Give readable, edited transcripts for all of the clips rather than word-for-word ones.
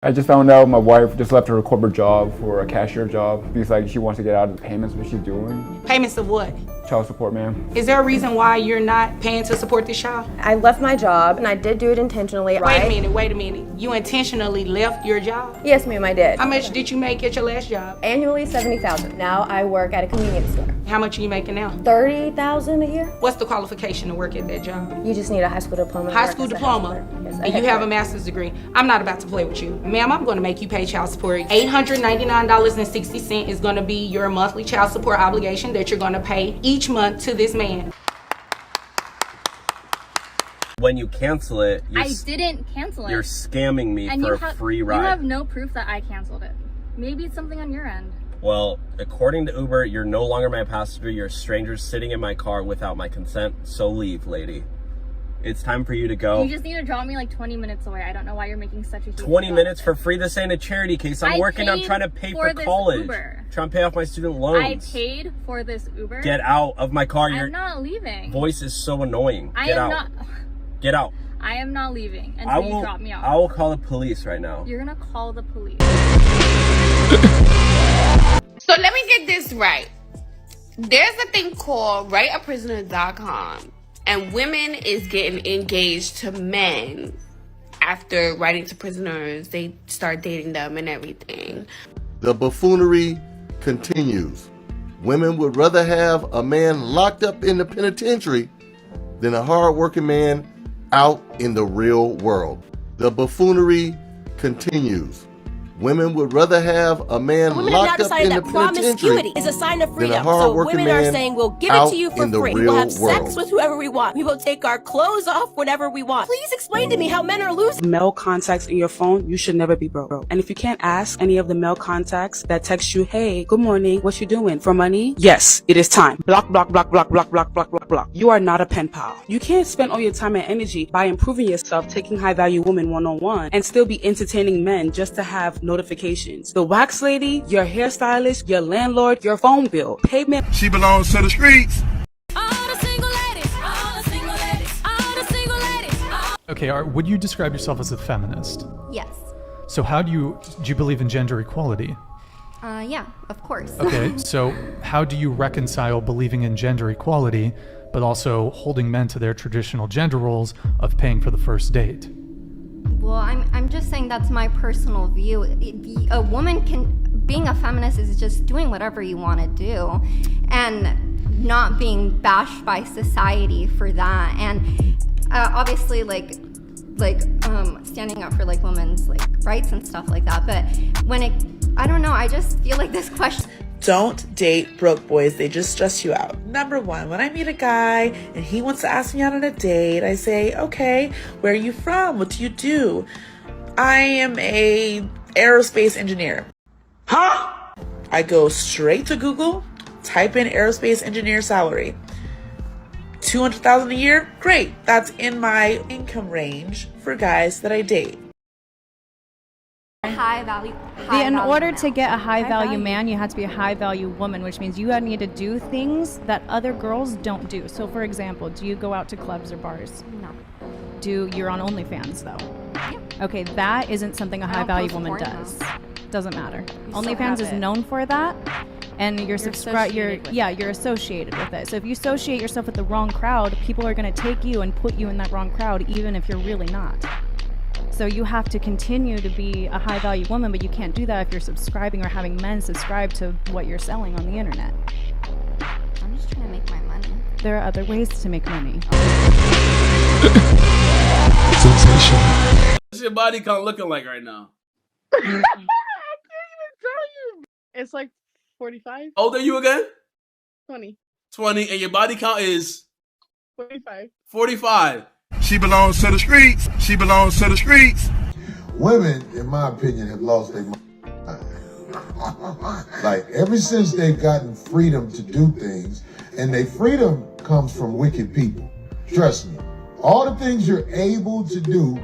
I just found out my wife just left her corporate job for a cashier job because like she wants to get out of the payments that she's doing. Payments of what? Child support, ma'am. Is there a reason why you're not paying to support this child? I left my job and I did do it intentionally. Wait a minute. You intentionally left your job? Yes, ma'am, I did. How much did you make at your last job? Annually, $70,000. Now I work at a convenience store. How much are you making now? $30,000 a year. What's the qualification to work at that job? You just need a high school diploma. High school diploma? Yes, And you have a master's degree. I'm not about to play with you. Ma'am, I'm gonna make you pay child support. $899.60 is gonna be your monthly child support obligation that you're gonna pay each month to this man. When you cancel it, I didn't cancel it. You're scamming me for a free ride. You have no proof that I canceled it. Maybe it's something on your end. Well, according to Uber, you're no longer my passenger. You're a stranger sitting in my car without my consent. So leave, lady. It's time for you to go. You just need to drop me like 20 minutes away. I don't know why you're making such a huge 20 minutes for free? This ain't a charity case. I'm trying to pay for college. Uber. Trying to pay off my student loans. I paid for this Uber. Get out of my car. I'm not leaving. Voice is so annoying. Get out. Get out. I am not leaving until you drop me off. I will call the police right now. You're gonna call the police. So let me get this right. There's a thing called writeaprisoner.com, and women is getting engaged to men after writing to prisoners. They start dating them and everything. The buffoonery continues. Women would rather have a man locked up in the penitentiary than a hard-working man out in the real world. The buffoonery continues. Women would rather have a man locked up in the penitentiary is a sign of than freedom. a hard-working So women man are saying we'll give it to you for free. We'll have sex world. with whoever we want. We will take our clothes off whenever we want. Please explain to me how men are losing. Male contacts in your phone, you should never be broke. And if you can't ask any of the male contacts that text you, hey, good morning, what you doing, for money? Yes, it is time. Block, block, block, block, block, block, block, block, block. You are not a pen pal. You can't spend all your time and energy by improving yourself, taking high-value women one-on-one, and still be entertaining men just to have notifications. The wax lady, your hairstylist, your landlord, your phone bill, payment. She belongs to the streets. Okay, would you describe yourself as a feminist? Yes. So how do you believe in gender equality? Yeah, of course. Okay, so how do you reconcile believing in gender equality, but also holding men to their traditional gender roles of paying for the first date? Well, I'm just saying that's my personal view. A woman being a feminist is just doing whatever you want to do and not being bashed by society for that. And obviously standing up for like women's like rights and stuff like that. But I don't know, I just feel like this question. Don't date broke boys. They just stress you out. Number one, when I meet a guy and he wants to ask me out on a date, I say, okay, where are you from? What do you do? I am a aerospace engineer. Huh? I go straight to Google, type in aerospace engineer salary. $200,000 a year? Great. That's in my income range for guys that I date. High value. In order to get a high value man, you have to be a high value woman, which means you need to do things that other girls don't do. So for example, do you go out to clubs or bars? No. You're on OnlyFans though? Yeah. Okay, that isn't something a high value woman does. Doesn't matter. OnlyFans is known for that, and you're associated with it. So if you associate yourself with the wrong crowd, people are going to take you and put you in that wrong crowd, even if you're really not. So you have to continue to be a high value woman, but you can't do that if you're subscribing or having men subscribe to what you're selling on the internet. I'm just trying to make my money. There are other ways to make money. What's your body count looking like right now? I can't even tell you. It's like 45. How old are you again? 20. 20, and your body count is? 45. 45. She belongs to the streets. She belongs to the streets. Women, in my opinion, have lost their mind. Like, ever since they've gotten freedom to do things, and their freedom comes from wicked people. Trust me. All the things you're able to do,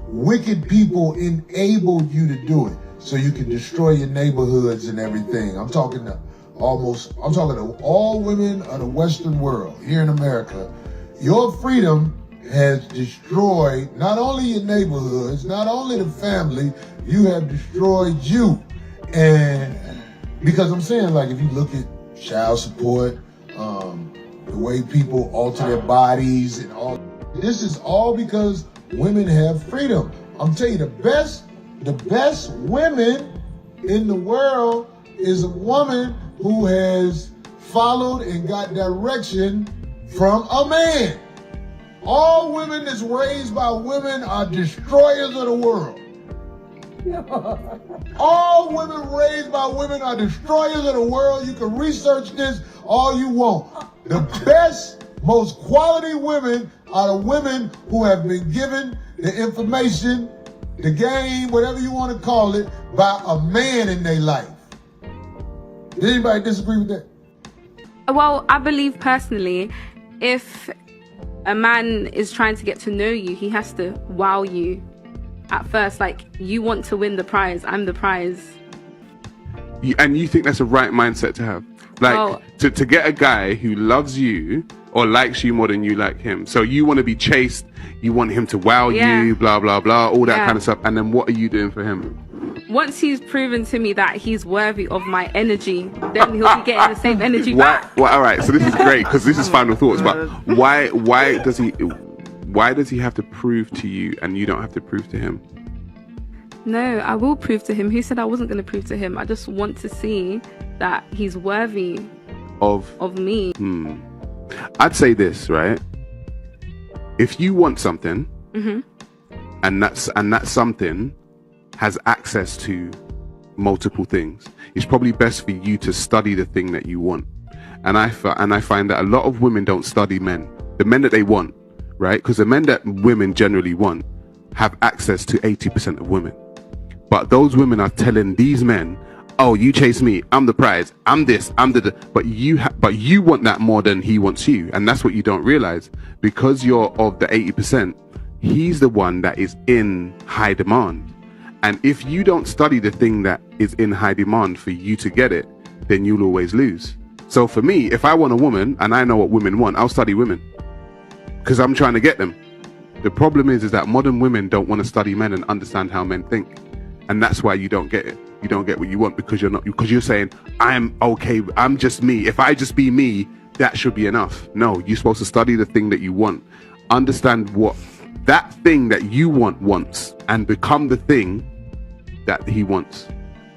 wicked people enabled you to do it. So you can destroy your neighborhoods and everything. I'm talking to all women of the Western world here in America. Your freedom has destroyed not only your neighborhoods, not only the family, you have destroyed you. And because I'm saying, like, if you look at child support, the way people alter their bodies and all, this is all because women have freedom. I'm telling you, the best women in the world is a woman who has followed and got direction from a man. All women that's raised by women are destroyers of the world. All women raised by women are destroyers of the world. You can research this all you want. The best, most quality women are the women who have been given the information, the game, whatever you want to call it, by a man in their life. Does anybody disagree with that? Well, I believe personally, if a man is trying to get to know you, he has to wow you at first. Like, you want to win the prize, I'm the prize. And you think that's a right mindset to have? Like, well, to get a guy who loves you or likes you more than you like him. So you want to be chased, you want him to wow you, blah, blah, blah, all that kind of stuff. And then what are you doing for him? Once he's proven to me that he's worthy of my energy, then he'll be getting the same energy back. Well, all right, so this is great because this is final thoughts. But why does he have to prove to you and you don't have to prove to him? No, I will prove to him. Who said I wasn't going to prove to him? I just want to see that he's worthy of me. I'd say this, right? If you want something, and that something has access to multiple things, it's probably best for you to study the thing that you want. And I find that a lot of women don't study men, the men that they want, right? Because the men that women generally want have access to 80% of women. But those women are telling these men, oh, you chase me, I'm the prize, I'm this, I'm the but you want that more than he wants you. And that's what you don't realize. Because you're of the 80%, he's the one that is in high demand. And if you don't study the thing that is in high demand for you to get it, then you'll always lose. So for me, if I want a woman and I know what women want, I'll study women because I'm trying to get them. The problem is that modern women don't want to study men and understand how men think. And that's why you don't get it. You don't get what you want because you're saying, I'm okay, I'm just me. If I just be me, that should be enough. No, you're supposed to study the thing that you want. Understand what that thing that you want wants and become the thing that he wants.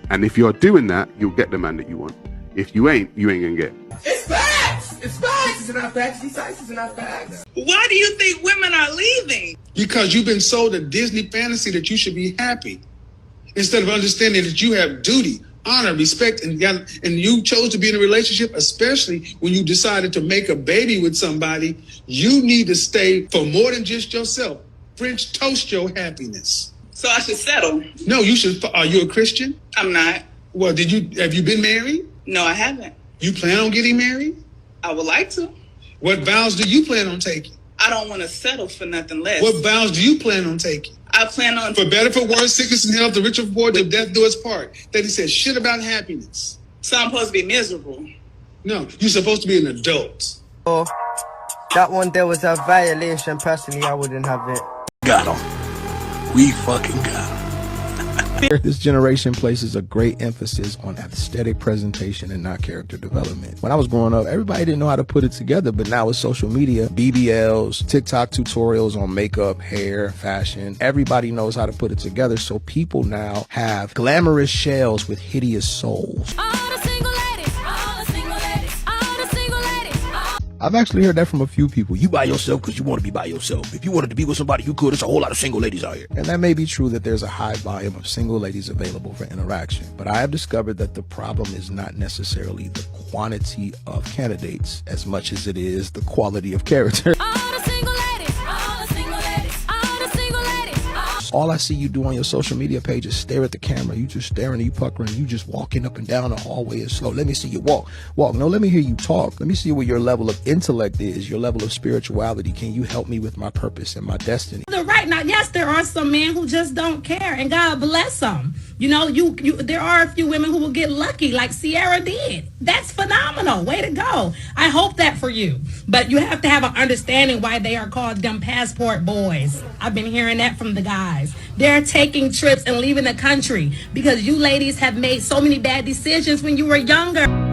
And if you're doing that, you'll get the man that you want. If you ain't gonna get. It's facts! It's facts! Is it not facts? These facts is not facts. Why do you think women are leaving? Because you've been sold a Disney fantasy that you should be happy. Instead of understanding that you have duty, honor, respect, and you chose to be in a relationship, especially when you decided to make a baby with somebody, you need to stay for more than just yourself. French toast your happiness. So I should settle? No, you should. Are you a Christian? I'm not. Well, have you been married? No, I haven't. You plan on getting married? I would like to. What vows do you plan on taking? I don't want to settle for nothing less. What vows do you plan on taking? I plan on... For better, for worse, sickness and health, the rich or poor, till death do us part. That he said shit about happiness. So I'm supposed to be miserable? No, you're supposed to be an adult. Oh, that one there was a violation. Personally, I wouldn't have it. Got him. We fucking got him. This generation places a great emphasis on aesthetic presentation and not character development. When I was growing up, everybody didn't know how to put it together, but now with social media, BBLs, TikTok tutorials on makeup, hair, fashion, everybody knows how to put it together. So people now have glamorous shells with hideous souls. I've actually heard that from a few people. You by yourself because you want to be by yourself. If you wanted to be with somebody, you could. There's a whole lot of single ladies out here. And that may be true that there's a high volume of single ladies available for interaction. But I have discovered that the problem is not necessarily the quantity of candidates as much as it is the quality of character. All I see you do on your social media page is stare at the camera. You just staring, you puckering, you just walking up and down the hallway is slow. Let me see you walk. No, let me hear you talk. Let me see what your level of intellect is, your level of spirituality. Can you help me with my purpose and my destiny? Right now, yes, there are some men who just don't care, and God bless them. You know, there are a few women who will get lucky like Sierra did. That's phenomenal. Way to go. I hope that for you. But you have to have an understanding why they are called them passport boys. I've been hearing that from the guys. They're taking trips and leaving the country because you ladies have made so many bad decisions when you were younger.